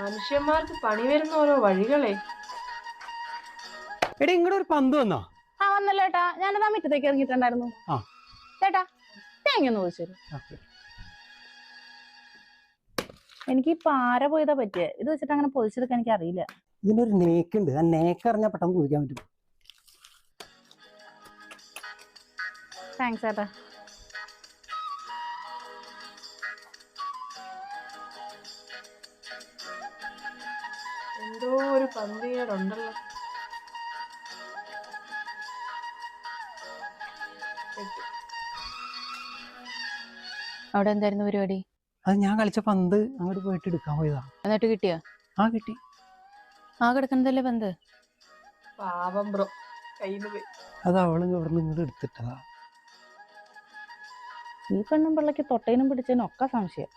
മനുഷ്യന്മാർക്ക് പണി വരുന്ന ഓരോ വഴികളെ. എടാ ഇങ്ങടെ ഒരു പന്ത് വന്നോ? ആ വന്നല്ലോ ഏട്ടാ, ഞാനതാ മുറ്റത്തേക്ക് ഇറങ്ങിയിട്ടുണ്ടായിരുന്നു. ചേട്ടാ തേങ്ങ ഒന്ന് ചോദിച്ചു. എനിക്ക് ഈ പാര പോയതാ പറ്റിയ, ഇത് വെച്ചിട്ട് അങ്ങനെ പൊതിച്ചെടുക്കാൻ എനിക്ക് അറിയില്ല. ഇതിനൊരു നേക്ക് ഉണ്ട്, ആ നേക്ക് അറിഞ്ഞാൽ പെട്ടെന്ന് കുതിക്കാൻ പറ്റും. താങ്ക്സ് ഏട്ടാ. എന്തോ ഒരു പന്തികേടുണ്ടല്ലോ. അവിടെ എന്തായിരുന്നു പരിപാടി? അത് ഞാൻ കളിച്ച പന്ത് അങ്ങോട്ട് പോയിട്ട് എടുക്കാൻ പോയതാ. എന്നിട്ട് കിട്ടിയോ? ആ കിട്ടി. ആ കിടക്കുന്നതല്ലേ പന്ത്? പാവം ബ്രോ, കയ്യിന്ന് പോയി. അത് അവള് ഇവിടെ നിന്ന് ഇങ്ങോട്ട് എടുത്തിട്ടതാ. ഈ പെണ്ണും പിള്ളക്ക് തൊട്ടേനും പിടിച്ചതിനും ഒക്കെ സംശയം.